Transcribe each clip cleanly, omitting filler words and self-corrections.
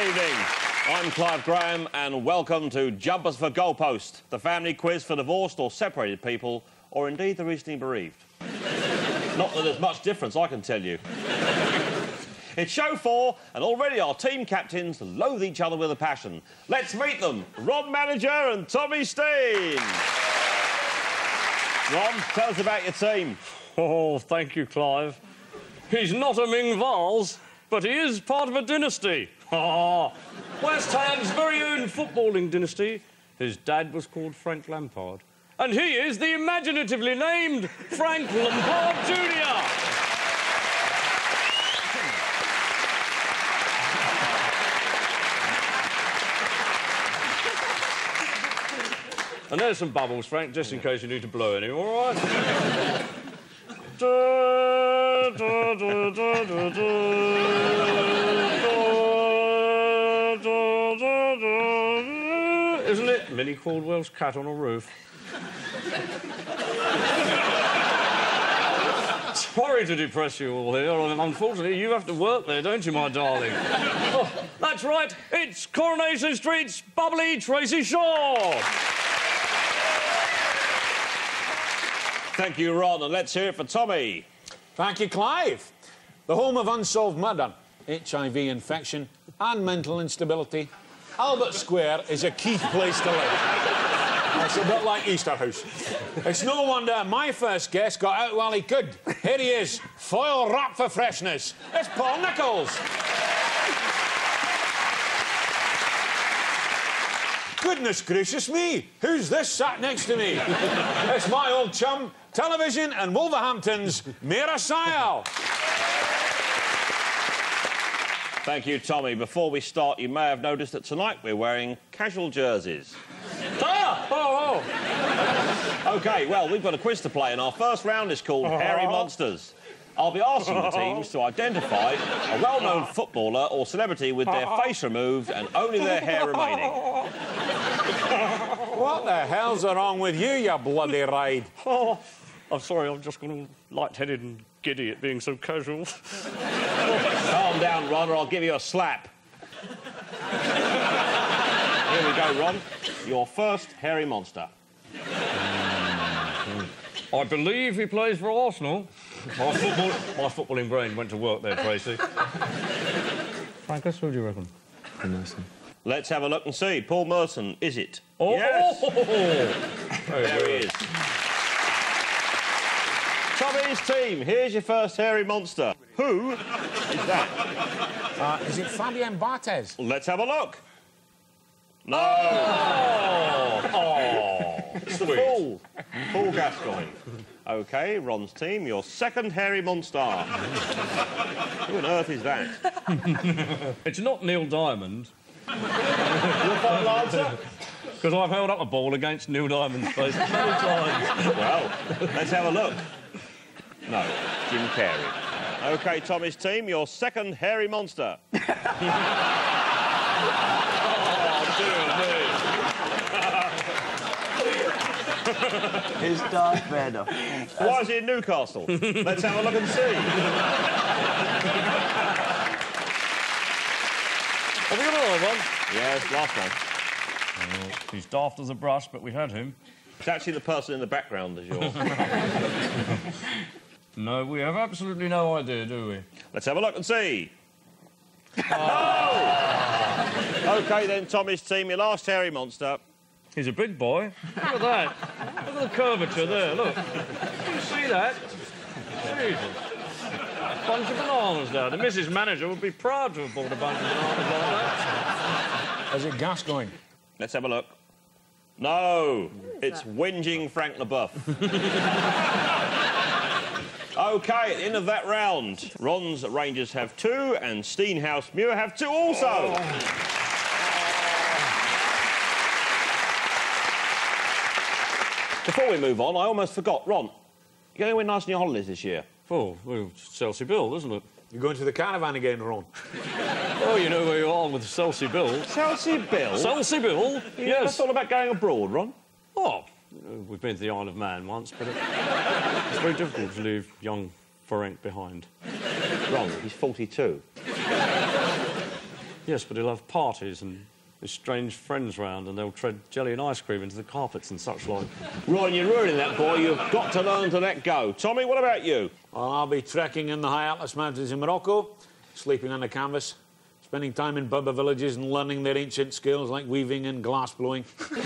evening. I'm Clive Graham, and welcome to Jumpers for Goalposts, the family quiz for divorced or separated people, or indeed the recently bereaved. Not that there's much difference, I can tell you. It's show 4, and already our team captains loathe each other with a passion. Let's meet them, Ron Manager and Tommy Steen. Ron, tell us about your team. Oh, thank you, Clive. He's not a Ming Vase, but he is part of a dynasty. West Ham's very own footballing dynasty. His dad was called Frank Lampard. And he is the imaginatively named Frank Lampard Jr. And there's some bubbles, Frank, just in case you need to blow any, all right? Isn't it? Millie Caldwell's cat on a roof. Sorry to depress you all here. Unfortunately, you have to work there, don't you, my darling? Oh, that's right. It's Coronation Street's bubbly Tracy Shaw. Thank you, Ron, and let's hear it for Tommy. Thank you, Clive. The home of unsolved murder, HIV infection and mental instability, Albert Square is a key place to live. It's a bit like Easterhouse. It's no wonder my first guest got out while he could. Here he is, foil wrapped for freshness. It's Paul Nicholls. Goodness gracious me, who's this sat next to me? It's my old chum, television and Wolverhampton's Mira Sayal. Thank you, Tommy. Before we start, you may have noticed that tonight we're wearing casual jerseys. OK, well, we've got a quiz to play, and our first round is called Hairy Monsters. I'll be asking the teams to identify a well-known footballer or celebrity with their face removed and only their hair remaining. What the hell's wrong with you, you bloody ride? Oh, I'm sorry, I've just gone all light-headed and giddy at being so casual. Calm down, Ron, or I'll give you a slap. Here we go, Ron. Your first hairy monster. I believe he plays for Arsenal. My footballing brain went to work there, Tracy. Francis, who do you reckon? Merson. Let's have a look and see. Paul Merson, is it? Oh! Yes! There he is. Tommy's team, here's your first hairy monster. Who is that? Is it Fabian Barthez? Let's have a look. No! It's the Paul. Paul Gascoigne. OK, Ron's team, your second hairy monster. Who on earth is that? It's not Neil Diamond. Your final answer? Because I've held up a ball against Neil Diamond's face many times. Well, let's have a look. No, Jim Carrey. OK, Tommy's team, your second hairy monster. It's Darth Vader. Why is he in Newcastle? Let's have a look and see. Have we got another one? Yes, last one. He's daft as a brush, but we had him. It's actually the person in the background as yours. No, we have absolutely no idea, do we? Let's have a look and see. No! OK, then, Tommy's team, your last hairy monster. He's a big boy. Look at that. Look at the curvature there, look. Can you see that? Jesus. Bunch of bananas there. The Mrs. Manager would be proud to have bought a bunch of bananas like that. Is it Gascoigne? Let's have a look. No, it's whinging Frank LeBeouf. OK, at the end of that round, Ron's Rangers have 2 and Steenhouse Muir have 2 also. Before we move on, I almost forgot. Ron, you going anywhere nice on your holidays this year? Oh, well, it's Chelsea Bill, isn't it? You're going to the caravan again, Ron? Oh, you know where you are with Chelsea Bill. Chelsea Bill? Chelsea Bill? Yes. That's all about going abroad, Ron. Oh, we've been to the Isle of Man once, but it's very difficult to leave young Ferenc behind. Ron, he's 42. Yes, but he'll have parties and his strange friends round, and they'll tread jelly and ice cream into the carpets and such like. Ron, you're ruining that, boy. You've got to learn to let go. Tommy, what about you? Well, I'll be trekking in the high Atlas Mountains in Morocco, sleeping on the canvas, spending time in Berber villages and learning their ancient skills like weaving and glass blowing. You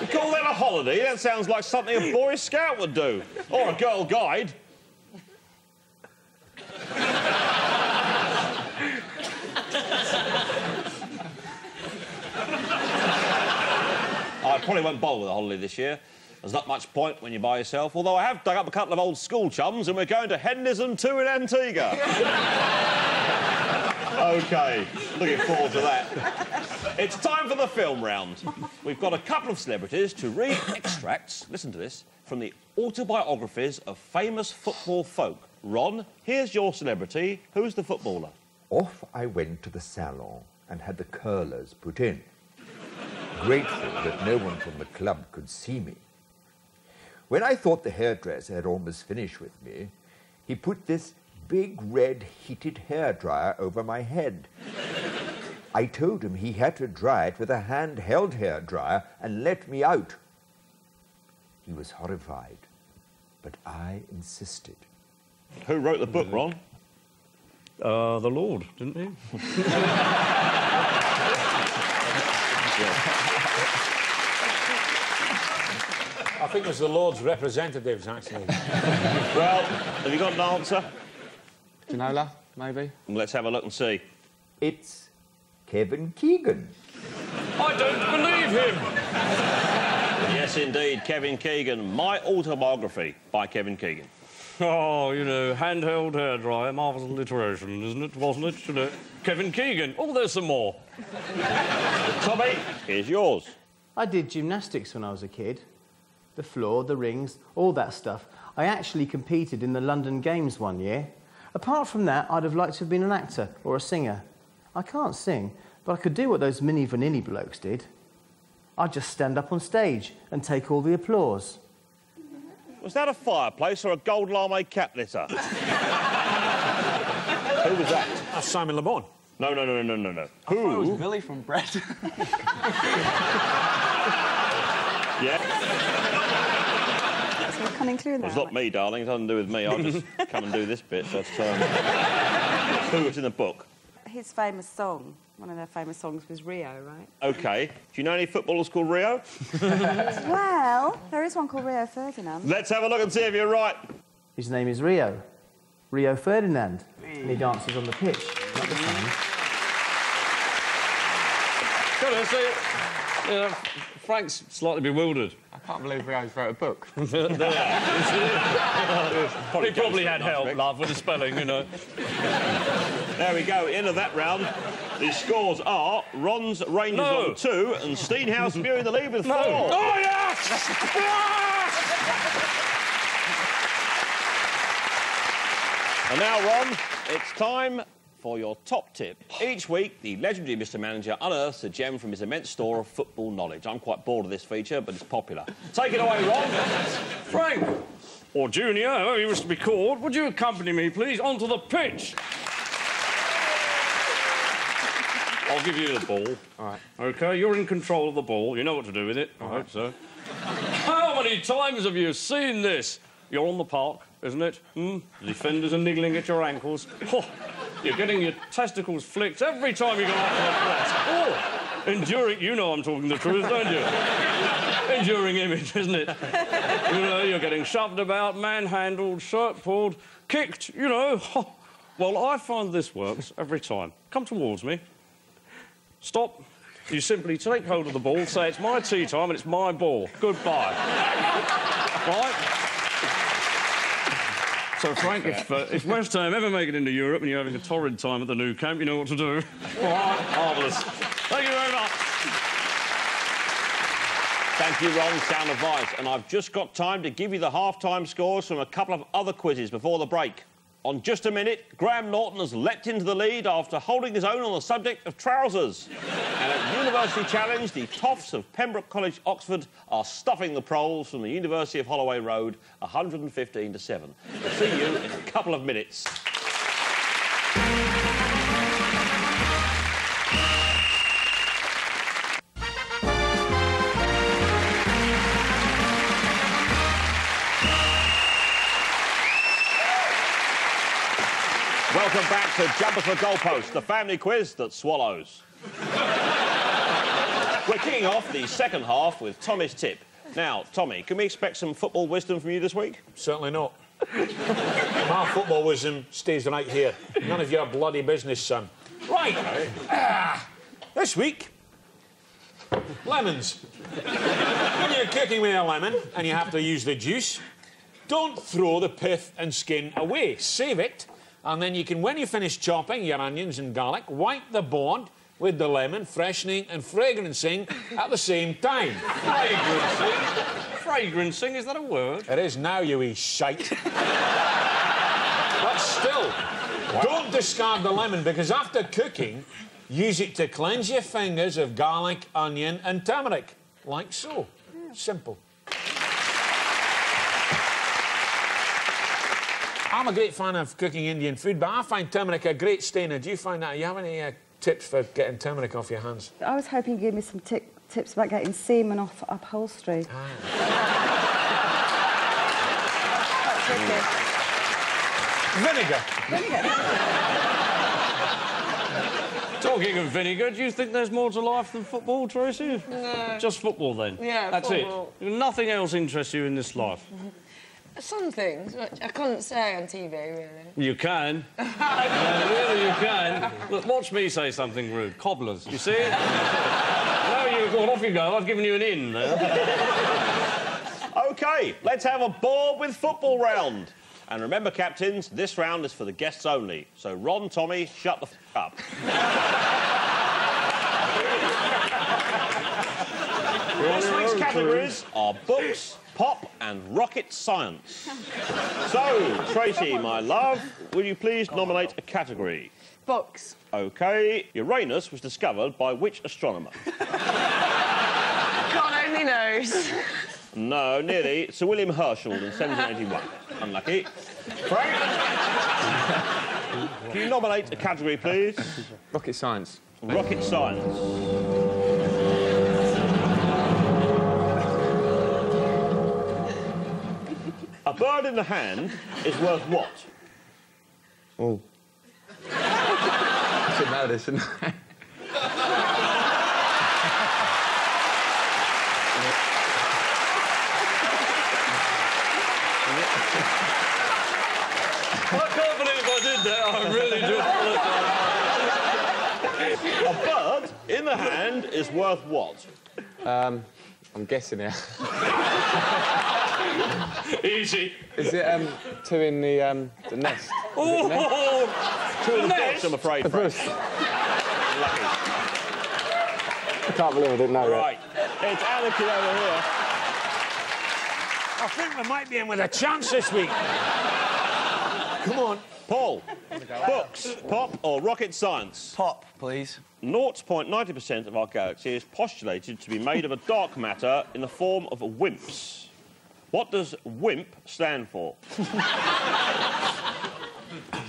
call that a holiday? That sounds like something a Boy Scout would do. Or a Girl Guide. I probably won't bother with a holiday this year. There's not much point when you're by yourself, although I have dug up a couple of old school chums and we're going to Hedonism 2 in Antigua. OK, looking forward to that. It's time for the film round. We've got a couple of celebrities to read extracts, listen to this, from the autobiographies of famous football folk. Ron, here's your celebrity. Who's the footballer? Off I went to the salon and had the curlers put in, grateful that no one from the club could see me. When I thought the hairdresser had almost finished with me, he put this big red heated hairdryer over my head. I told him he had to dry it with a handheld hairdryer and let me out. He was horrified, but I insisted. Who wrote the book, Ron? The Lord, didn't he? I think it was the Lord's representatives, actually. Well, have you got an answer? Ginola, maybe? Let's have a look and see. It's Kevin Keegan. I don't believe him! Yes, indeed, Kevin Keegan. My Autobiography by Kevin Keegan. Oh, you know, handheld hairdryer, marvellous alliteration, isn't it? Wasn't it? You know, Kevin Keegan. Oh, there's some more. Tommy, here's yours. I did gymnastics when I was a kid. The floor, the rings, all that stuff. I actually competed in the London Games one year. Apart from that, I'd have liked to have been an actor or a singer. I can't sing, but I could do what those Mini Vanilli blokes did. I'd just stand up on stage and take all the applause. Was that a fireplace or a gold lame cat litter? Who was that? That's Simon Le Bon. No. I thought it was Billy from Bread. Yeah? So we can't include that. It's not me, darling. It doesn't do with me. I'll just come and do this bit. But, who was in the book? His famous song, one of their famous songs was Rio, right? OK. Do you know any footballers called Rio? Well, there is one called Rio Ferdinand. Let's have a look and see if you're right. His name is Rio. Rio Ferdinand. And he dances on the pitch, not the sand. Got to see, Frank's slightly bewildered. I can't believe Rio's wrote a book. He probably had help, love, with the spelling, you know. There we go, end of that round. The scores are Ron's Rangers on 2 and Steenhouse viewing the lead with 4. Oh, yes! And now, Ron, it's time for your top tip. Each week, the legendary Mr. Manager unearths a gem from his immense store of football knowledge. I'm quite bored of this feature, but it's popular. Take it away, Ron. Frank, or Junior, however you wish to be called, would you accompany me, please, onto the pitch? I'll give you the ball. All right. OK, you're in control of the ball. You know what to do with it. I hope so. How many times have you seen this? You're on the park, isn't it? The defenders are niggling at your ankles. Oh, you're getting your testicles flicked every time you go out for a press. Oh, enduring... You know I'm talking the truth, don't you? Enduring image, isn't it? You know, you're getting shoved about, manhandled, shirt pulled, kicked, you know. Oh. Well, I find this works every time. Come towards me. Stop. You simply take hold of the ball, say it's my tea time and it's my ball. Goodbye. Right? So, Frank, if West Ham ever make it into Europe and you're having a torrid time at the new camp, you know what to do. All right, marvellous. Thank you very much. Thank you, Ron. Sound advice. And I've just got time to give you the half-time scores from a couple of other quizzes before the break. On just a minute, Graham Norton has leapt into the lead after holding his own on the subject of trousers. And at University Challenge, the Toffs of Pembroke College, Oxford, are stuffing the proles from the University of Holloway Road 115-7. We'll see you in a couple of minutes. welcome back to Jumpers for Goalposts, the family quiz that swallows. We're kicking off the second half with Tommy's tip. Now, Tommy, can we expect some football wisdom from you this week? Certainly not. My football wisdom stays right here. None of your bloody business, son. Right. This week, lemons. When you're cooking with a lemon and you have to use the juice, don't throw the pith and skin away. Save it, and then you can, when you finish chopping your onions and garlic, wipe the board with the lemon, freshening and fragrancing at the same time. Fragrancing? Fragrancing, is that a word? It is now, you wee shite. But still, don't discard the lemon, because after cooking, use it to cleanse your fingers of garlic, onion and turmeric, like so. Simple. I'm a great fan of cooking Indian food, but I find turmeric a great stainer. Do you find that? Do you have any tips for getting turmeric off your hands? I was hoping you'd give me some tips about getting semen off upholstery. Vinegar. Talking of vinegar, do you think there's more to life than football, Tracy? No. Just football, then? Yeah, That's football. it? Nothing else interests you in this life? Some things, which I couldn't say on TV, really. You can. Really, you can. Look, watch me say something rude. Cobblers, you see? No, well, off you go. I've given you an in there. OK, let's have a board with football round. And remember, captains, this round is for the guests only. So, Ron, Tommy, shut the up. This week's categories are books, pop and rocket science. So, Tracy, my love, will you please nominate a category? Books. OK, Uranus was discovered by which astronomer? God only knows. No, nearly. Sir William Herschel in 1781. Unlucky. Frank? Can you nominate a category, please? Rocket science. Rocket science. A bird in the hand is worth what? Oh. I should know this, shouldn't I? I can't believe I did that. I really do apologise. A bird in the hand is worth what? I'm guessing here. Easy. Is it two in the nest? Oh, Two in the nest? box, I'm afraid. The Frank. bush. Lucky. I can't believe I didn't know that. Right. It's anarchy over here. I think we might be in with a chance this week. Come on. Paul, books, pop or rocket science? Pop, please. 0.90% of our galaxy is postulated to be made of a dark matter in the form of WIMPs. What does WIMP stand for?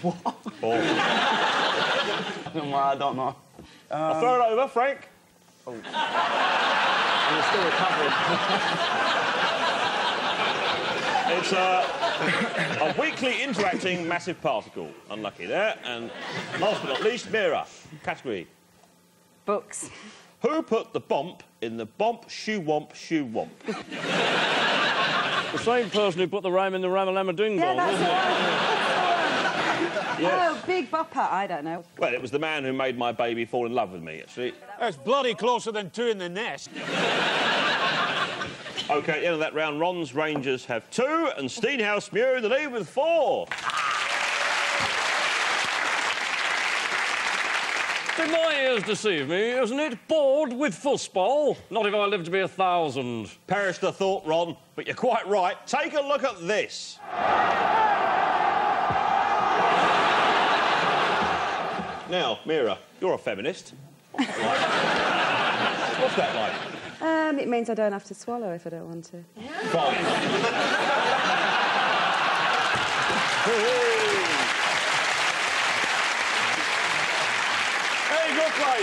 What? Paul. I don't know. I'll throw it over, Frank. And it's still recovering. It's a weakly interacting massive particle. Unlucky there. And last but not least, Mira. Category. Books. Who put the bomp in the bomp shoe womp shoe womp? the same person who put the ram in the ramalama ding Yeah, dong, that's wasn't the it? one. Yes. Oh, Big Bopper. I don't know. Well, it was the man who made my baby fall in love with me, actually. That's bloody closer than two in the nest. OK, at the end of that round, Ron's Rangers have 2 and Steenhouse Muir in the lead with 4. Did my ears deceive me? Isn't it? Bored with fussball? Not if I live to be 1,000. Perish the thought, Ron, but you're quite right. Take a look at this. Now, Mira, you're a feminist. What's that like? It means I don't have to swallow if I don't want to. Fine. Hey, go play.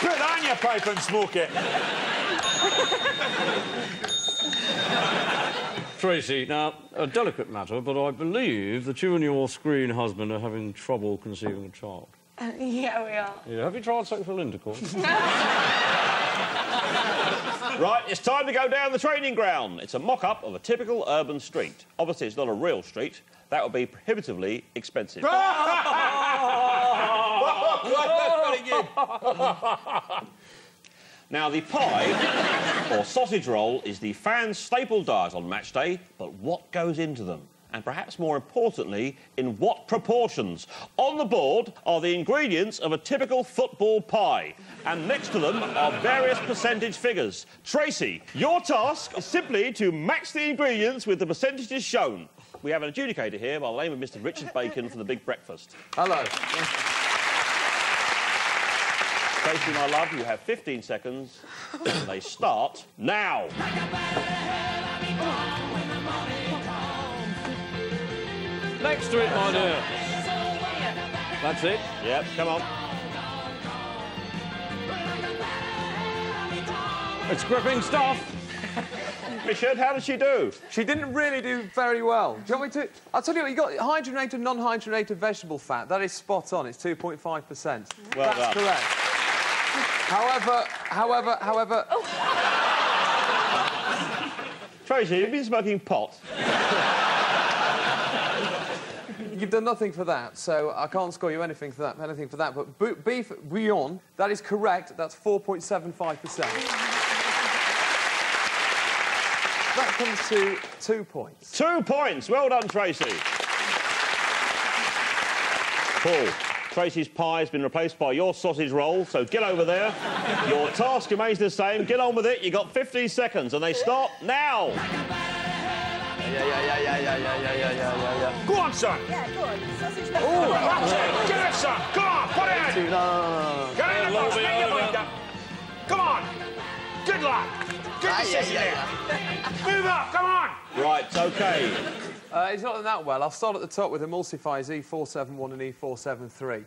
Put that in your pipe and smoke it. Tracy, now, a delicate matter, but I believe that you and your screen husband are having trouble conceiving a child. Yeah, we are. Yeah, have you tried sexual intercourse? Right, it's time to go down the training ground. It's a mock-up of a typical urban street. Obviously, it's not a real street. That would be prohibitively expensive. Now, the pie, or sausage roll, is the fans' staple diet on match day, but what goes into them? And perhaps more importantly, in what proportions? On the board are the ingredients of a typical football pie, and next to them are various percentage figures. Tracy, your task is simply to match the ingredients with the percentages shown. We have an adjudicator here by the name of Mr. Richard Bacon for the big breakfast. Hello. Tracy, my love, you have 15 seconds, and they start now. Next to it, my dear. That's it. Yep, come on. It's gripping stuff. Richard, how did she do? She didn't really do very well. Do you want me to... I'll tell you what, you got hydrogenated, non-hydrogenated vegetable fat. That is spot on. It's 2.5%. Well That's done. correct. However... Tracy, you've been smoking pot. You've done nothing for that, so I can't score you anything for that. But beef bouillon, that is correct. That's 4.75%. That comes to 2 points. 2 points. Well done, Tracy. Paul, Tracy's pie has been replaced by your sausage roll, so get over there. Your task remains the same. Get on with it. You got 15 seconds, and they start now. Yeah. Go on, son. Yeah, go on. Sausage roll. Oh, that's it. Get it, son. Come on, put it in. No. Get in the box, make your mind up. Come on. Good luck. Get the sissy there. Move up, come on. Right, OK. It's not done that well. I'll start at the top with emulsifiers E471 and E473.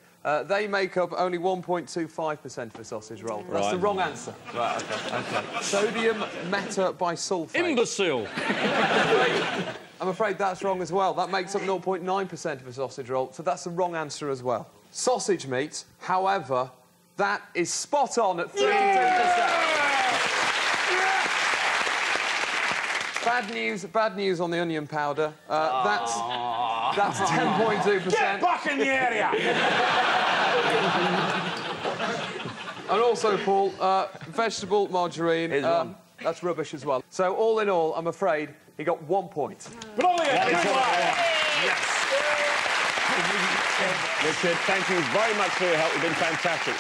They make up only 1.25% of a sausage roll. That's the wrong answer. Right, OK. Sodium metabisulfate. Imbecile. I'm afraid that's wrong as well. That makes up 0.9% of a sausage roll, so that's the wrong answer as well. Sausage meat, however, that is spot on at 32%. Bad news on the onion powder. That's 10.2%. Get back in the area. And also, Paul, vegetable margarine, that's rubbish as well. So, all in all, I'm afraid he got 1 point. Brilliant. Yes. Richard, thank you very much for your help. You've been fantastic.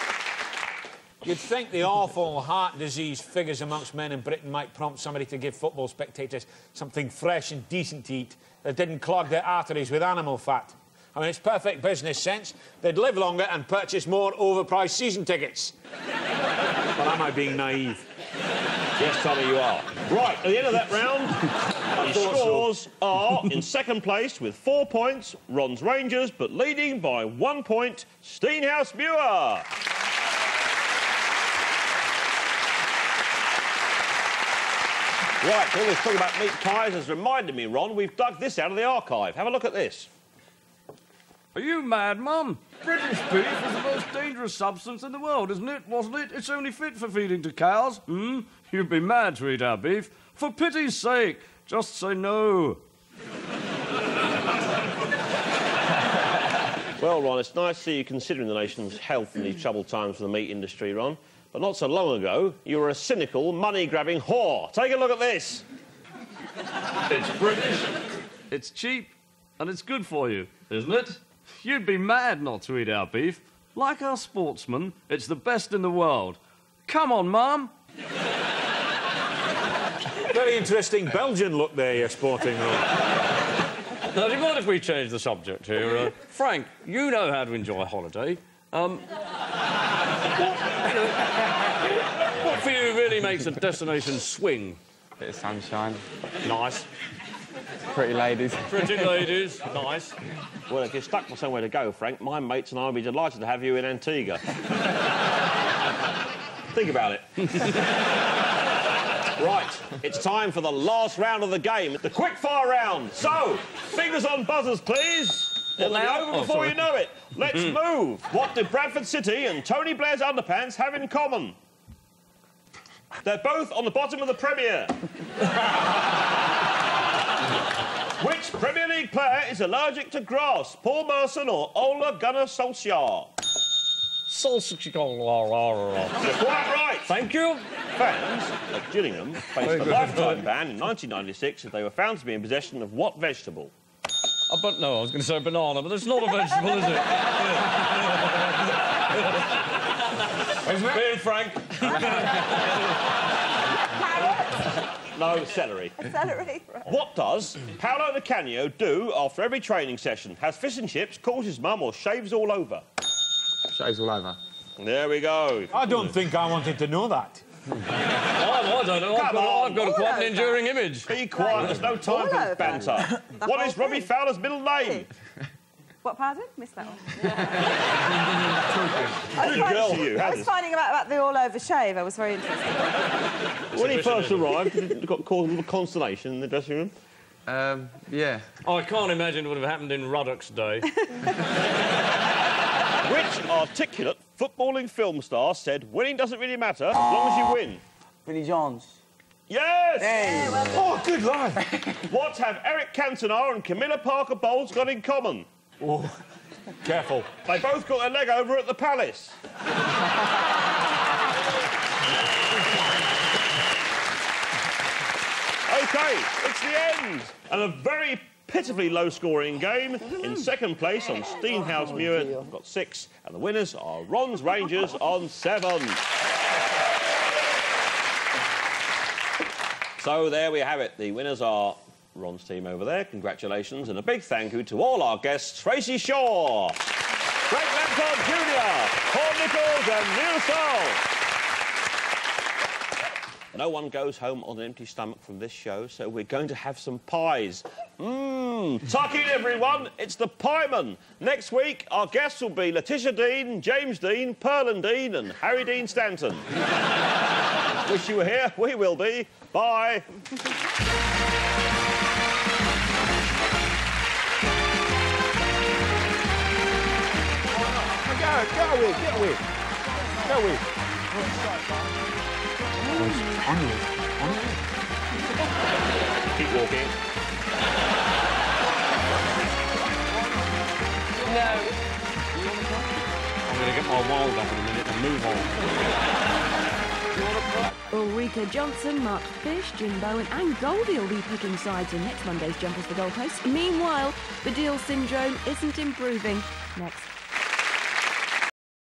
You'd think the awful heart disease figures amongst men in Britain might prompt somebody to give football spectators something fresh and decent to eat that didn't clog their arteries with animal fat. I mean, it's perfect business sense. They'd live longer and purchase more overpriced season tickets. But am I being naive? Yes, Tommy, you are. Right, at the end of that round, the scores are in second place with 4 points, Ron's Rangers, but leading by 1 point, Steenhouse Muir. Right, all this talk about meat pies has reminded me, Ron, we've dug this out of the archive. Have a look at this. Are you mad, Mum? British beef is the most dangerous substance in the world, isn't it? Wasn't it? It's only fit for feeding to cows. You'd be mad to eat our beef. For pity's sake, just say no. Well, Ron, it's nice to see you considering the nation's health in these troubled times for the meat industry, Ron. But not so long ago, you were a cynical, money-grabbing whore. Take a look at this. It's British, it's cheap, and it's good for you, isn't it? You'd be mad not to eat our beef. Like our sportsmen, it's the best in the world. Come on, Mum. Very interesting Belgian look there you're sporting, Ron. Now, do you mind if we change the subject here? Frank, you know how to enjoy a holiday. What for you really makes a destination swing? Bit of sunshine. Nice. Pretty ladies. Pretty ladies. Nice. Well, if you're stuck for somewhere to go, Frank, my mates and I would be delighted to have you in Antigua. Think about it. Right, it's time for the last round of the game, the quick-fire round. So, fingers on buzzers, please. It'll be over before you know it. Let's move. What do Bradford City and Tony Blair's underpants have in common? They're both on the bottom of the Premier. Which Premier League player is allergic to grass? Paul Merson or Ole Gunnar Solskjaer? You're quite right. Thank you. Fans of Gillingham faced a lifetime ban in 1996 if they were found to be in possession of what vegetable? But no, I was going to say banana, but it's not a vegetable, is it? Isn't it? Being frank. No, celery. Celery. What does Paolo Di Canio do after every training session? Has fish and chips, calls his mum, or shaves all over? Shaves all over. There we go. I don't think I wanted to know that. I don't know. I've got quite an enduring image. Be quiet. There's no time for this banter. What is Robbie Fowler's middle name? What, pardon? Missed that one. Good girl to you. I was finding about the all-over shave. I was very interested. When he first arrived, it got caused a little consternation in the dressing room. Yeah. I can't imagine it would have happened in Ruddock's day. Which articulate footballing film star said winning doesn't really matter as long as you win? Vinnie Johns. Yes! Hey. Oh, good lad. What have Eric Cantona and Camilla Parker Bowles got in common? Oh, careful. They both got their leg over at the Palace. OK, it's the end. And a very pitifully low-scoring game. In second place on Steenhouse Muir, I've got 6. And the winners are Ron's Rangers on 7. So there we have it. The winners are Ron's team over there. Congratulations. And a big thank you to all our guests, Tracy Shaw, Greg Lampard Jr., Paul Nichols and Neil Stahl. No one goes home on an empty stomach from this show, so we're going to have some pies. Tuck in, everyone. It's the Pieman. Next week, our guests will be Letitia Dean, James Dean, Perlin Dean and Harry Dean Stanton. Wish you were here. We will be. Bye. Get away. Keep walking. No. I'm going to get my wild up in a minute and move on. Ulrika Johnson, Mark Fish, Jim Bowen and Goldie will be picking sides in next Monday's Jumpers for Goalposts. Meanwhile, the Deal syndrome isn't improving. Next.